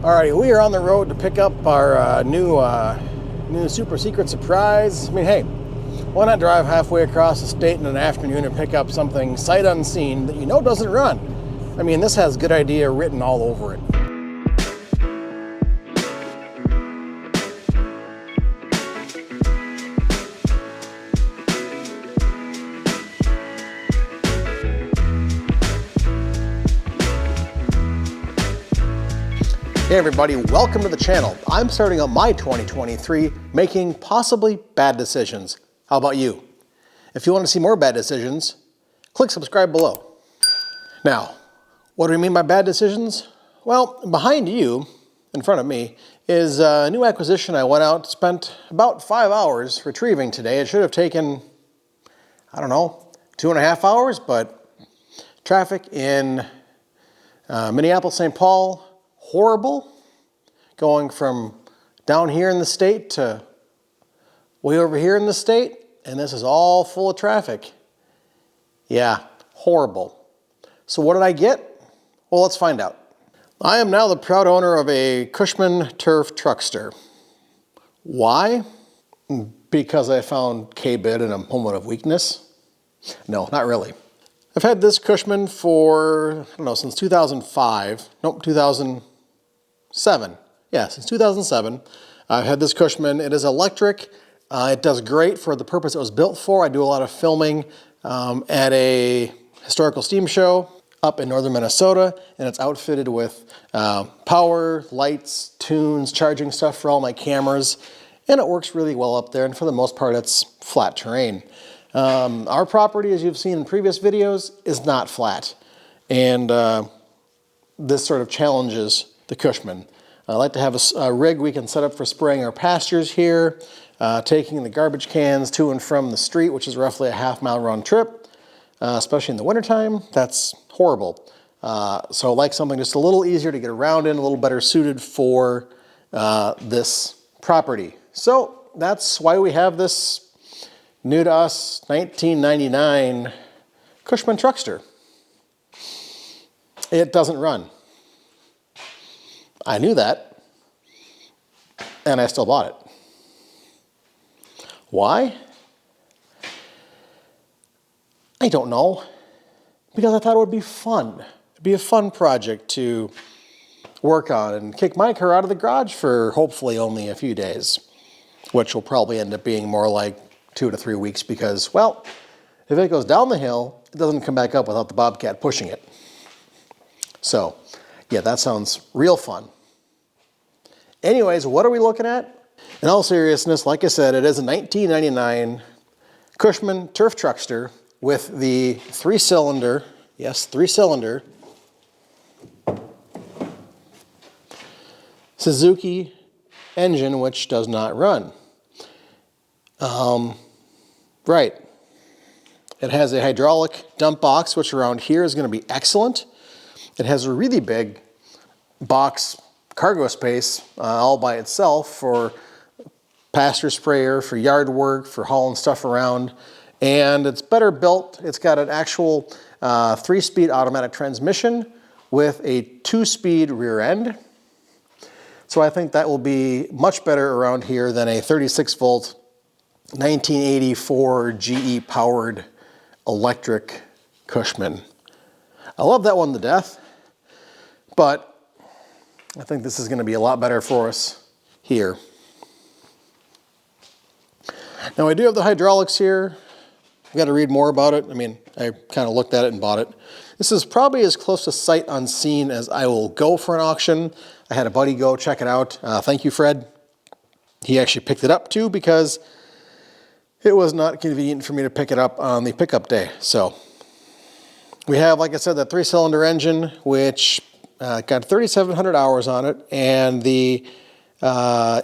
Alrighty, we are on the road to pick up our new super secret surprise. I mean, hey, why not drive halfway across the state in an afternoon and pick up something sight unseen that you know doesn't run? I mean, this has good idea written all over it. Hey everybody, welcome to the channel. I'm starting out my 2023 making possibly bad decisions. How about you? If you want to see more bad decisions, click subscribe below. Now, what do we mean by bad decisions? Well, behind you, in front of me, is a new acquisition I went out, spent about 5 hours retrieving today. It should have taken, I don't know, 2.5 hours, but traffic in Minneapolis, St. Paul, horrible, going from down here in the state to way over here in the state, and this is all full of traffic. Yeah, horrible. So what did I get? Well, let's find out. I am now the proud owner of a Cushman Truckster. Why? Because I found K-bid in a moment of weakness? No, not really. I've had this Cushman for, I don't know, since 2005. Nope, 2007. Yeah, since 2007. I've had this Cushman. It is electric. It does great for the purpose it was built for. I do a lot of filming at a historical steam show up in northern Minnesota, and it's outfitted with power, lights, tunes, charging stuff for all my cameras, and it works really well up there, and for the most part, it's flat terrain. Our property, as you've seen in previous videos, is not flat, and this sort of challenges the Cushman. I like to have a rig we can set up for spraying our pastures here, taking the garbage cans to and from the street, which is roughly a half-mile round trip, especially in the wintertime. That's horrible. So I like something just a little easier to get around in, a little better suited for this property. So that's why we have this new to us 1999 Cushman Truckster. It doesn't run. I knew that, and I still bought it. Why? I don't know. Because I thought it would be fun. It'd be a fun project to work on and kick my car out of the garage for hopefully only a few days, which will probably end up being more like 2 to 3 weeks because, well, if it goes down the hill, it doesn't come back up without the Bobcat pushing it. So, yeah, that sounds real fun. Anyways, what are we looking at? In all seriousness, like I said, it is a 1999 Cushman Turf Truckster with the 3-cylinder, yes, 3-cylinder Suzuki engine, which does not run. Right. It has a hydraulic dump box, which around here is going to be excellent. It has a really big box cargo space all by itself for pasture sprayer, for yard work, for hauling stuff around. And it's better built. It's got an actual 3-speed automatic transmission with a 2-speed rear end. So I think that will be much better around here than a 36-volt 1984 GE powered electric Cushman. I love that one to death, but I think this is going to be a lot better for us here. Now I do have the hydraulics here. I've got to read more about it. I mean, I kind of looked at it and bought it. This is probably as close to sight unseen as I will go for an auction. I had a buddy go check it out. Thank you, Fred. He actually picked it up too because it was not convenient for me to pick it up on the pickup day. So we have, like I said, that 3-cylinder engine, which got 3,700 hours on it, and the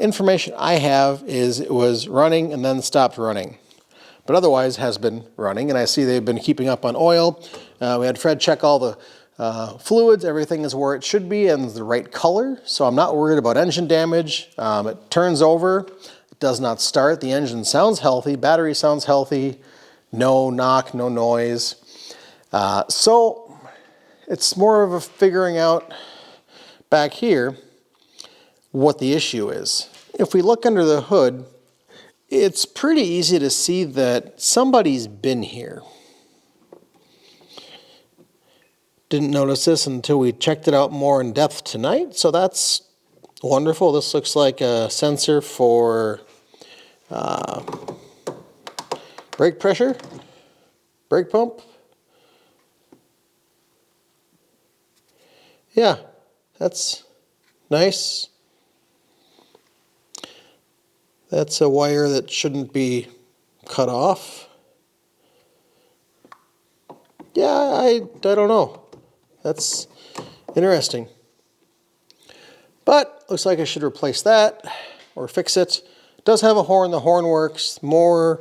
information I have is it was running and then stopped running, but otherwise has been running, and I see they've been keeping up on oil. We had Fred check all the fluids. Everything is where it should be and the right color, so I'm not worried about engine damage. It turns over, it does not start. The engine sounds healthy, battery sounds healthy, no knock, no noise. So it's more of a figuring out back here what the issue is. If we look under the hood, it's pretty easy to see that somebody's been here. Didn't notice this until we checked it out more in depth tonight, so that's wonderful. This looks like a sensor for brake pressure, brake pump. Yeah, that's nice. That's a wire that shouldn't be cut off. Yeah, I don't know. That's interesting. But looks like I should replace that or fix it. It does have a horn. The horn works. More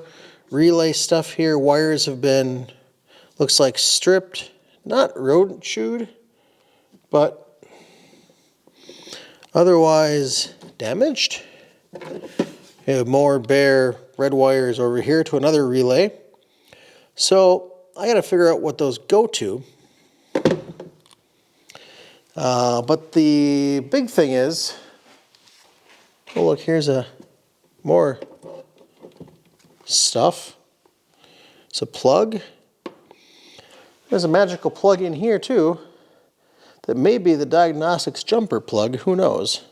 relay stuff here. Wires have been, looks like stripped, not rodent chewed, but otherwise damaged. We have more bare red wires over here to another relay. So I got to figure out what those go to. But the big thing is, oh look, here's more stuff. It's a plug. There's a magical plug in here too that may be the Diagnostics jumper plug, who knows.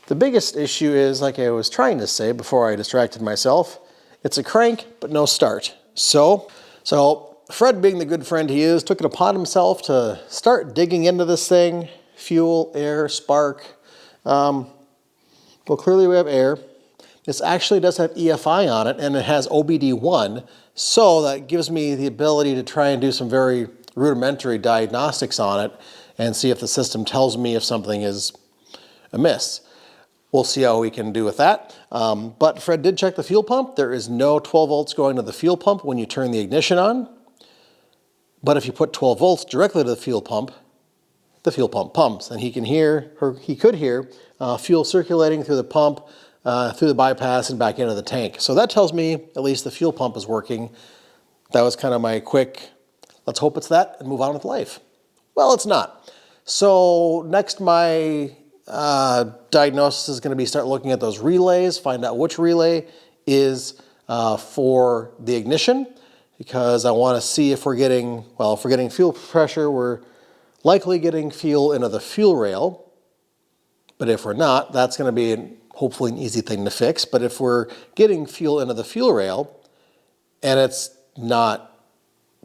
The biggest issue is, like I was trying to say before I distracted myself, it's a crank but no start. So Fred, being the good friend he is, took it upon himself to start digging into this thing. Fuel, air, spark. Well, clearly we have air. This actually does have EFI on it, and it has OBD1, so that gives me the ability to try and do some very rudimentary diagnostics on it and see if the system tells me if something is amiss. We'll see how we can do with that. But Fred did check the fuel pump. There is no 12 volts going to the fuel pump when you turn the ignition on. But if you put 12 volts directly to the fuel pump pumps, and he can hear, or he could hear, fuel circulating through the pump, through the bypass and back into the tank. So that tells me at least the fuel pump is working. That was kind of my quick, let's hope it's that and move on with life. Well, it's not. So next my diagnosis is going to be start looking at those relays, find out which relay is for the ignition, because I want to see if we're getting, well, if we're getting fuel pressure, we're likely getting fuel into the fuel rail. But if we're not, that's going to be hopefully an easy thing to fix. But if we're getting fuel into the fuel rail and it's not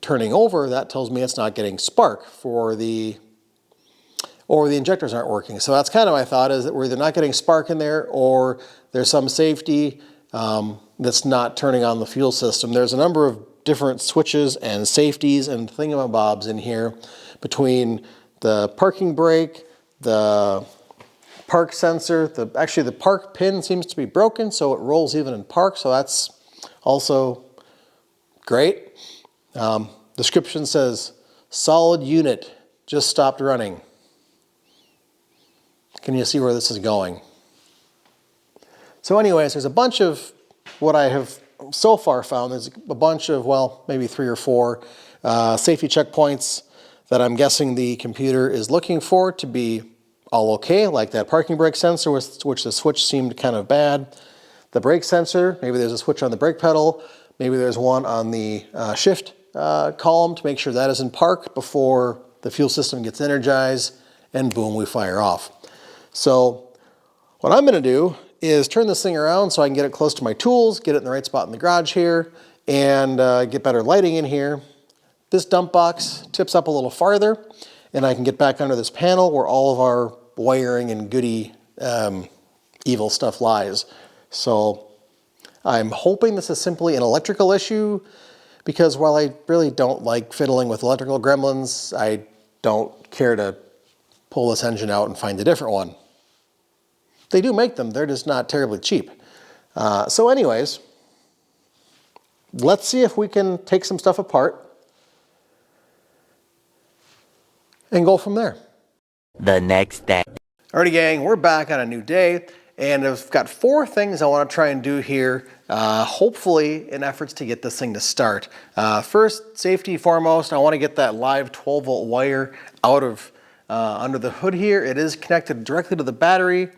turning over, that tells me it's not getting spark or the injectors aren't working. So that's kind of my thought, is that we're either not getting spark in there or there's some safety that's not turning on the fuel system. There's a number of different switches and safeties and thingamabobs in here between the parking brake, the park sensor, actually the park pin seems to be broken, so it rolls even in park, so that's also great. Description says, solid unit, just stopped running. Can you see where this is going? So anyways, there's a bunch of what I have so far found. There's a bunch of, well, maybe 3 or 4 safety checkpoints that I'm guessing the computer is looking for to be all okay, like that parking brake sensor, which the switch seemed kind of bad. The brake sensor, maybe there's a switch on the brake pedal, maybe there's one on the shift column to make sure that is in park before the fuel system gets energized, and boom, we fire off. So what I'm going to do is turn this thing around so I can get it close to my tools, get it in the right spot in the garage here, and get better lighting in here. This dump box tips up a little farther, and I can get back under this panel where all of our wiring and goody evil stuff lies. So I'm hoping this is simply an electrical issue, because while I really don't like fiddling with electrical gremlins, I don't care to pull this engine out and find a different one. They do make them, they're just not terribly cheap. So anyways, let's see if we can take some stuff apart and go from there. The next day. Alrighty gang, we're back on a new day, and I've got 4 things I want to try and do here, hopefully in efforts to get this thing to start. First, safety foremost, I want to get that live 12 volt wire out of under the hood here. It is connected directly to the battery,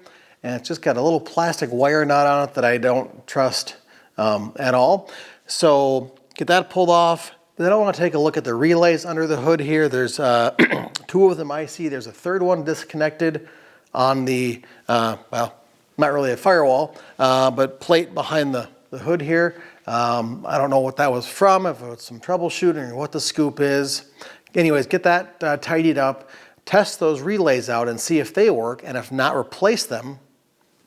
and it's just got a little plastic wire knot on it that I don't trust at all. So get that pulled off. Then I want to take a look at the relays under the hood here. There's 2 of them I see. There's a third one disconnected on the, well, not really a firewall, but plate behind the hood here. I don't know what that was from, if it's some troubleshooting or what the scoop is. Anyways, get that tidied up, test those relays out and see if they work, and if not, replace them.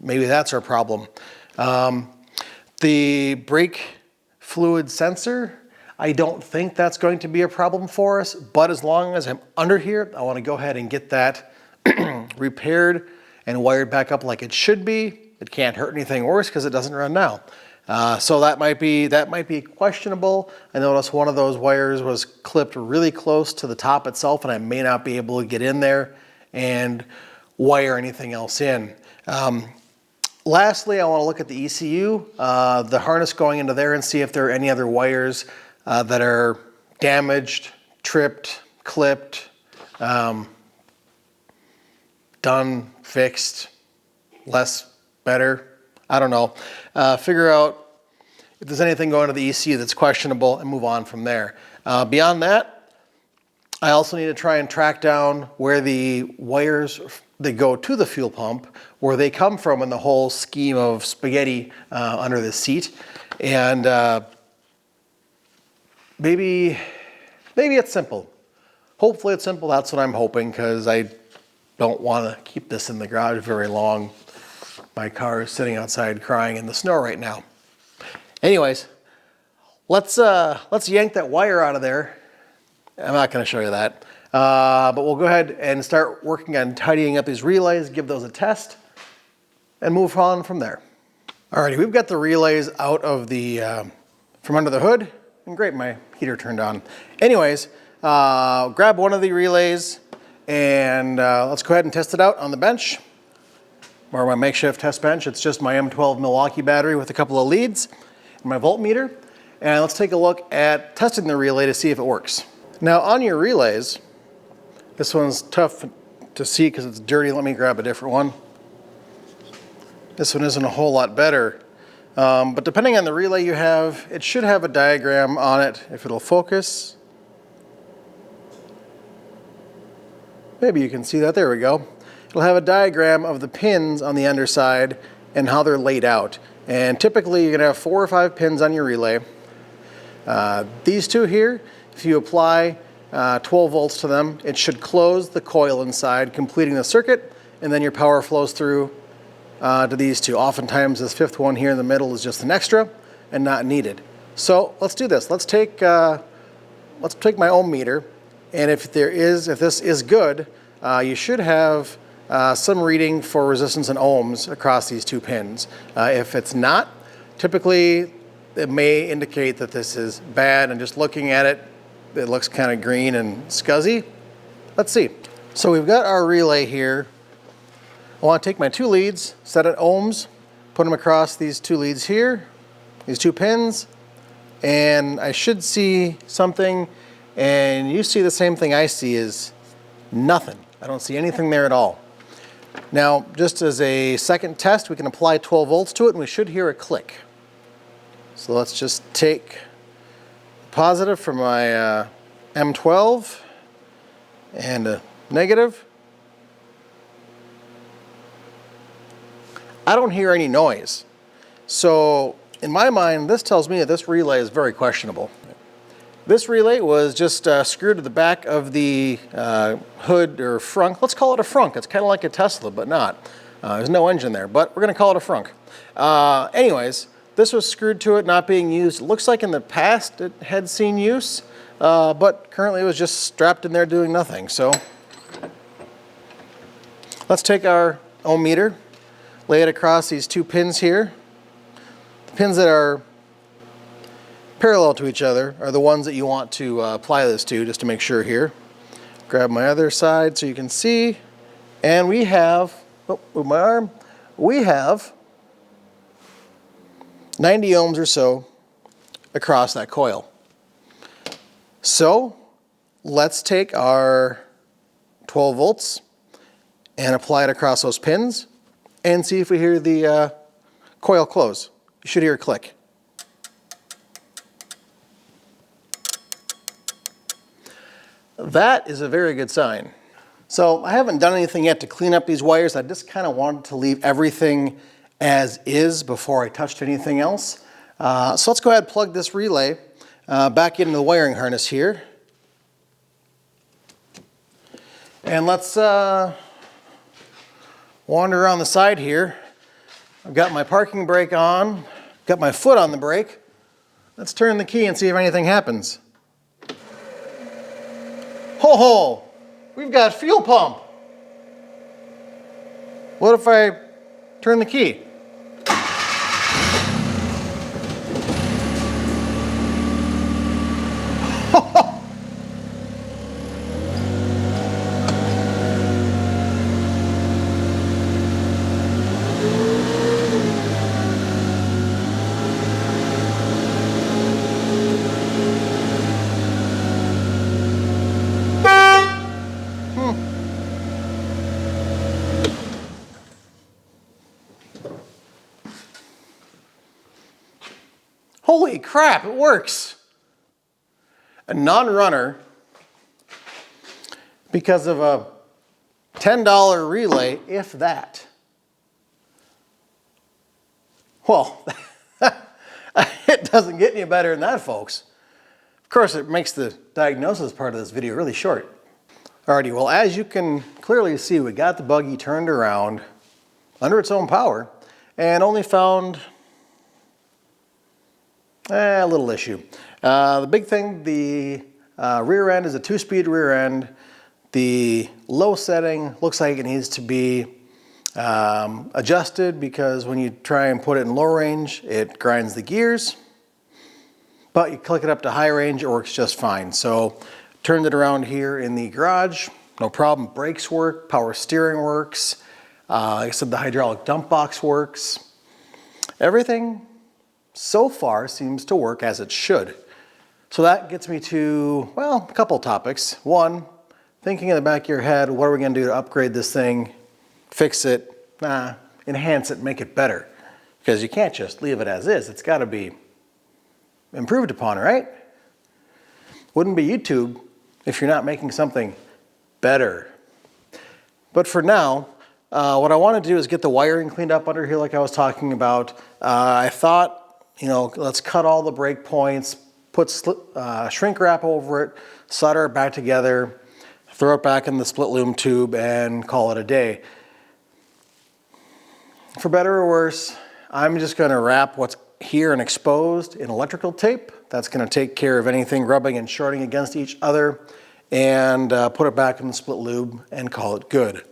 Maybe that's our problem. The brake fluid sensor, I don't think that's going to be a problem for us, but as long as I'm under here, I want to go ahead and get that repaired and wired back up like it should be. It can't hurt anything worse because it doesn't run now. So that might be questionable. I noticed one of those wires was clipped really close to the top itself, and I may not be able to get in there and wire anything else in. Lastly, I want to look at the ECU, the harness going into there, and see if there are any other wires that are damaged, tripped, clipped, done, fixed, less, better. I don't know. Figure out if there's anything going to the ECU that's questionable and move on from there. Beyond that, I also need to try and track down where the wires that go to the fuel pump, where they come from in the whole scheme of spaghetti under the seat. And maybe it's simple. Hopefully it's simple. That's what I'm hoping, because I don't want to keep this in the garage very long. My car is sitting outside crying in the snow right now. Anyways, let's yank that wire out of there. I'm not going to show you that, but we'll go ahead and start working on tidying up these relays, give those a test, and move on from there. Alrighty, we've got the relays out of the from under the hood, and great, my heater turned on. Anyways, grab one of the relays and let's go ahead and test it out on the bench, or my makeshift test bench. It's just my M12 Milwaukee battery with a couple of leads and my voltmeter. And let's take a look at testing the relay to see if it works. Now on your relays, this one's tough to see because it's dirty. Let me grab a different one. This one isn't a whole lot better. But depending on the relay you have, it should have a diagram on it if it'll focus. Maybe you can see that. There we go. It'll have a diagram of the pins on the underside and how they're laid out. And typically you're going to have 4 or 5 pins on your relay. These 2 here, if you apply 12 volts to them, it should close the coil inside, completing the circuit, and then your power flows through to these 2. Oftentimes this 5th one here in the middle is just an extra and not needed. So let's do this. Let's take my ohm meter, and if this is good, you should have some reading for resistance in ohms across these 2 pins. If it's not, typically it may indicate that this is bad, and just looking at it, it looks kind of green and scuzzy. Let's see. So we've got our relay here. I want to take my 2 leads, set at ohms, put them across these 2 leads here, these 2 pins, and I should see something, and you see the same thing I see is nothing. I don't see anything there at all. Now, just as a second test, we can apply 12 volts to it, and we should hear a click. So let's just take positive from my M12 and a negative. I don't hear any noise. So in my mind, this tells me that this relay is very questionable. This relay was just screwed to the back of the hood or frunk. Let's call it a frunk. It's kind of like a Tesla, but not. There's no engine there, but we're going to call it a frunk. Anyways, this was screwed to it, not being used. It looks like in the past it had seen use, but currently it was just strapped in there doing nothing. So let's take our ohm meter, lay it across these 2 pins here. The pins that are parallel to each other are the ones that you want to apply this to, just to make sure here. Grab my other side so you can see. And we have, move my arm, we have 90 ohms or so across that coil. So let's take our 12 volts and apply it across those pins and see if we hear the coil close. You should hear a click. That is a very good sign. So I haven't done anything yet to clean up these wires. I just kind of wanted to leave everything as is before I touched anything else. So let's go ahead and plug this relay back into the wiring harness here. And let's wander around the side here. I've got my parking brake on, got my foot on the brake. Let's turn the key and see if anything happens. Ho ho! We've got fuel pump. What if I turn the key? Holy crap, it works. A non-runner because of a $10 relay, if that. Well, it doesn't get any better than that, folks. Of course, it makes the diagnosis part of this video really short. Alrighty, well, as you can clearly see, we got the buggy turned around under its own power and only found a little issue. The big thing, the rear end is a 2-speed rear end. The low setting looks like it needs to be adjusted because when you try and put it in low range, it grinds the gears. But you click it up to high range, it works just fine. So turned it around here in the garage, no problem. Brakes work, power steering works. Like I said, the hydraulic dump box works. Everything so far seems to work as it should. So that gets me to, well, a couple topics. One, thinking in the back of your head, what are we going to do to upgrade this thing, fix it, enhance it, make it better? Because you can't just leave it as is. It's got to be improved upon, right? Wouldn't be YouTube if you're not making something better. But for now, what I want to do is get the wiring cleaned up under here like I was talking about. I thought, let's cut all the break points, put shrink wrap over it, solder it back together, throw it back in the split loom tube and call it a day. For better or worse, I'm just going to wrap what's here and exposed in electrical tape. That's going to take care of anything rubbing and shorting against each other and put it back in the split lube and call it good.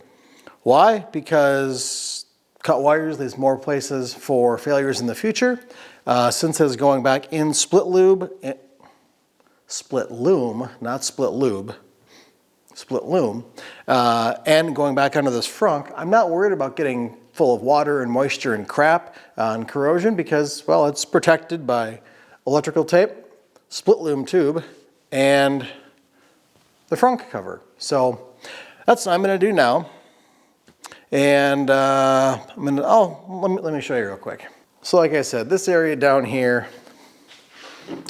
Why? Because cut wires, there's more places for failures in the future. Since it's going back in split loom, not split lube, split loom, and going back under this frunk, I'm not worried about getting full of water and moisture and crap and corrosion because, well, it's protected by electrical tape, split loom tube, and the frunk cover. So that's what I'm going to do now. And let me show you real quick. So like I said, this area down here,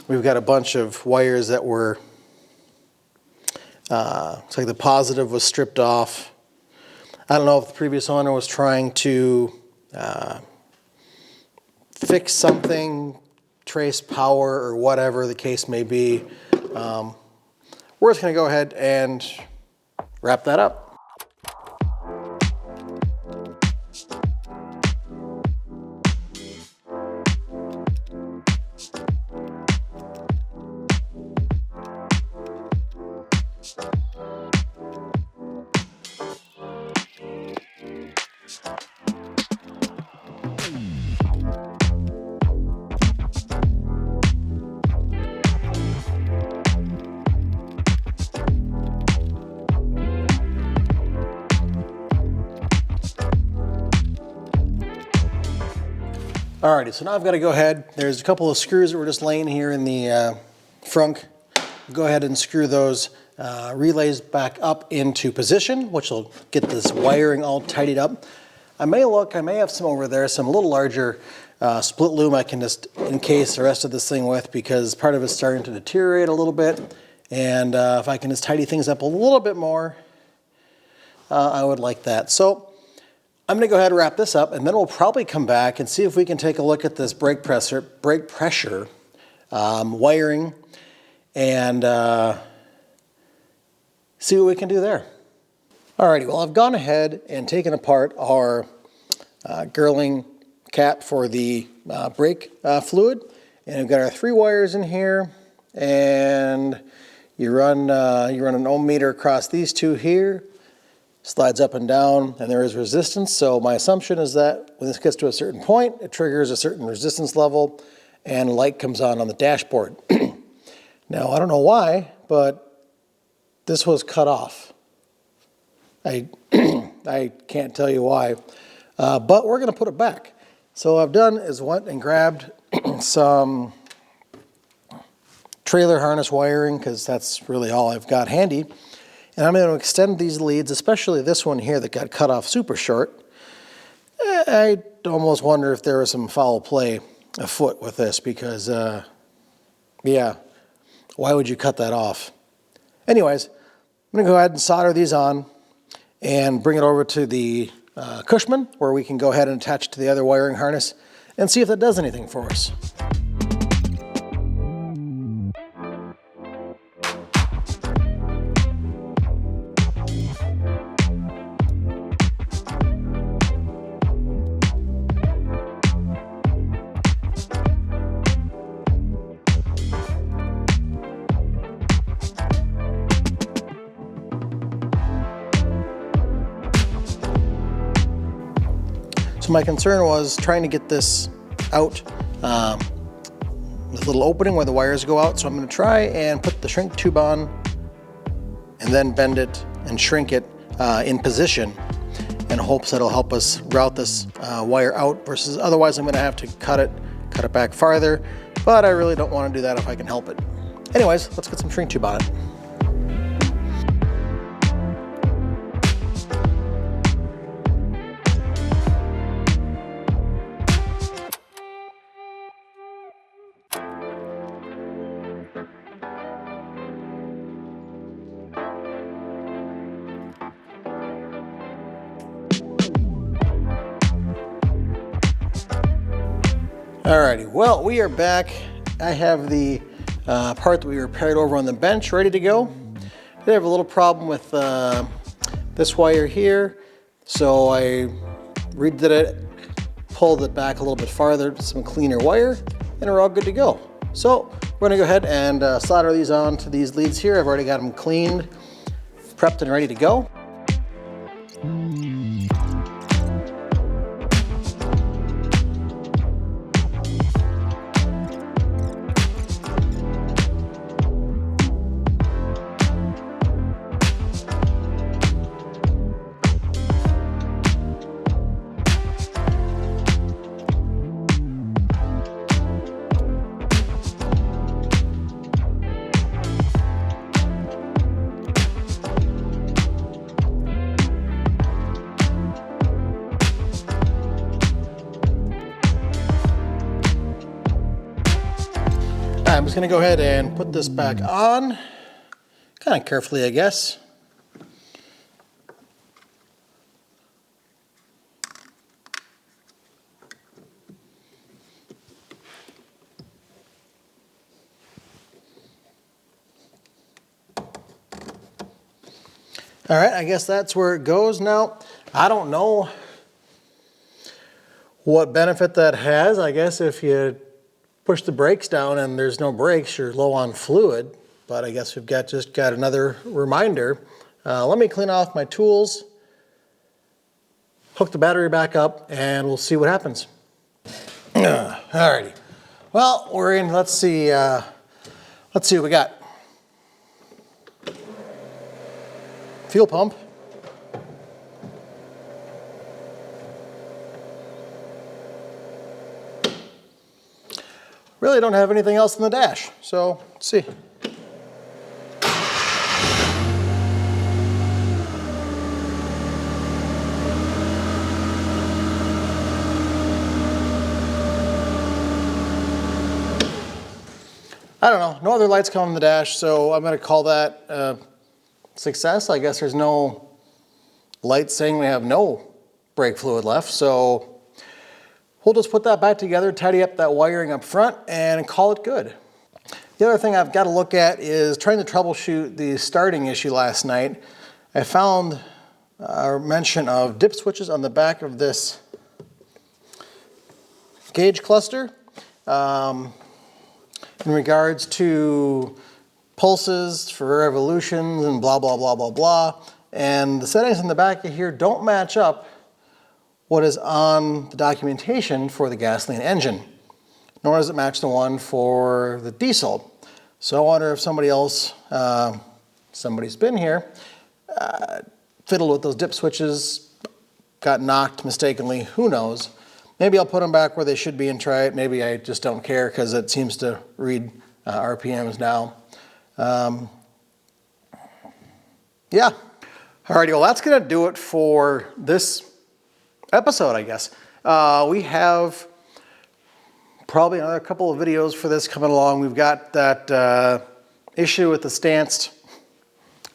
we've got a bunch of wires that were, it's like the positive was stripped off. I don't know if the previous owner was trying to fix something, trace power or whatever the case may be. We're just going to go ahead and wrap that up. Alrighty, so now I've got to go ahead. There's a couple of screws that were just laying here in the frunk. Go ahead and screw those relays back up into position, which will get this wiring all tidied up. I may have some over there, some little larger split loom I can just encase the rest of this thing with, because part of it's starting to deteriorate a little bit. And if I can just tidy things up a little bit more, I would like that. So I'm gonna go ahead and wrap this up, and then we'll probably come back and see if we can take a look at this brake pressure wiring, and see what we can do there. Alrighty, well, I've gone ahead and taken apart our Girling cap for the brake fluid, and we've got our 3 wires in here, and you run an ohm meter across these 2 here, slides up and down, and there is resistance. So my assumption is that when this gets to a certain point, it triggers a certain resistance level, and light comes on the dashboard. Now, I don't know why, but this was cut off. I can't tell you why, but we're going to put it back. So what I've done is went and grabbed some trailer harness wiring, because that's really all I've got handy. And I'm going to extend these leads, especially this one here that got cut off super short. I almost wonder if there was some foul play afoot with this, because, yeah, why would you cut that off? Anyways, I'm going to go ahead and solder these on and bring it over to the Cushman, where we can go ahead and attach to the other wiring harness and see if that does anything for us. So my concern was trying to get this out, this little opening where the wires go out. So I'm going to try and put the shrink tube on and then bend it and shrink it in position, in hopes that it'll help us route this wire out, versus otherwise I'm going to have to cut it back farther, but I really don't want to do that if I can help it. Anyways, let's get some shrink tube on it. Alrighty, well, we are back. I have the part that we repaired over on the bench ready to go. I have a little problem with this wire here, so I redid it, pulled it back a little bit farther to some cleaner wire, and we're all good to go. So we're gonna go ahead and solder these on to these leads here. I've already got them cleaned, prepped, and ready to go. I'm just gonna go ahead and put this back on, kind of carefully, I guess. All right, I guess that's where it goes now. I don't know what benefit that has. I guess if you push the brakes down and there's no brakes, you're low on fluid. But I guess we've just got another reminder. Let me clean off my tools, hook the battery back up, and we'll see what happens. Alrighty. Well, we're in. Let's see what we got. Fuel pump. Really don't have anything else in the dash, so let's see. I don't know, no other lights come on the dash, so I'm gonna call that a success. I guess there's no light saying we have no brake fluid left, so we'll just put that back together, tidy up that wiring up front, and call it good. The other thing I've got to look at is trying to troubleshoot the starting issue last night. I found a mention of dip switches on the back of this gauge cluster in regards to pulses for revolutions and blah, blah, blah, blah, blah. And the settings in the back of here don't match up what is on the documentation for the gasoline engine, nor does it match the one for the diesel. So I wonder if somebody else, somebody's been here, fiddled with those dip switches, got knocked mistakenly, who knows. Maybe I'll put them back where they should be and try it. Maybe I just don't care because it seems to read RPMs now. Yeah. Alrighty, well that's gonna do it for this episode, I guess. We have probably another couple of videos for this coming along. We've got that issue with the stanced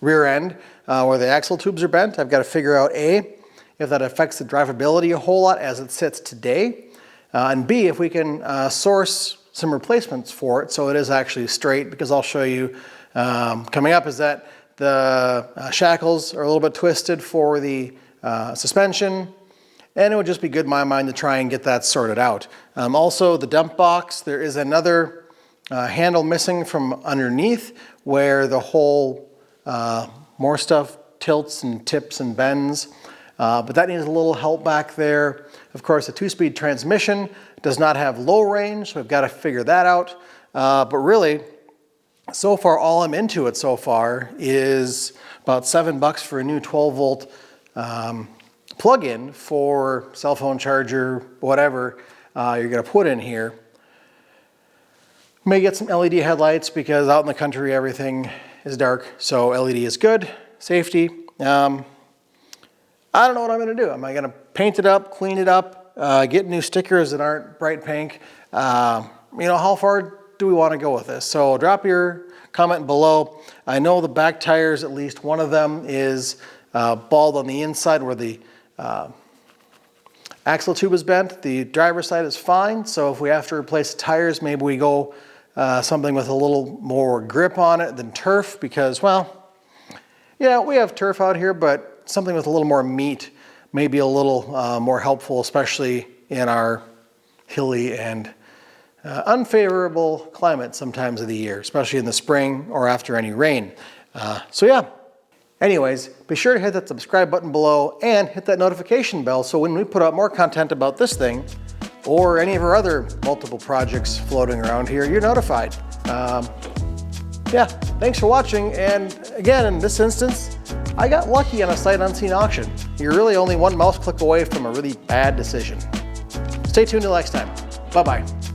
rear end where the axle tubes are bent. I've got to figure out A, if that affects the drivability a whole lot as it sits today, and B, if we can source some replacements for it so it is actually straight, because I'll show you coming up is that the shackles are a little bit twisted for the suspension, and it would just be good in my mind to try and get that sorted out. Also, the dump box, there is another handle missing from underneath where the whole more stuff tilts and tips and bends, but that needs a little help back there. Of course, the 2-speed transmission does not have low range, so we've got to figure that out. But really, so far, all I'm into it so far is about $7 for a new 12-volt plug-in for cell phone charger, whatever you're going to put in here. May get some LED headlights because out in the country everything is dark, so LED is good. Safety. I don't know what I'm going to do. Am I going to paint it up, clean it up, get new stickers that aren't bright pink? You know, how far do we want to go with this? So drop your comment below. I know the back tires, at least one of them is bald on the inside where the axle tube is bent. The driver's side is fine, so if we have to replace the tires, maybe we go something with a little more grip on it than turf, because, well, yeah, we have turf out here, but something with a little more meat may be a little more helpful, especially in our hilly and unfavorable climate sometimes of the year, especially in the spring or after any rain. So yeah. Anyways, be sure to hit that subscribe button below and hit that notification bell so when we put out more content about this thing or any of our other multiple projects floating around here, you're notified. Yeah, thanks for watching, and again, in this instance, I got lucky on a sight unseen auction. You're really only one mouse click away from a really bad decision. Stay tuned till next time. Bye-bye.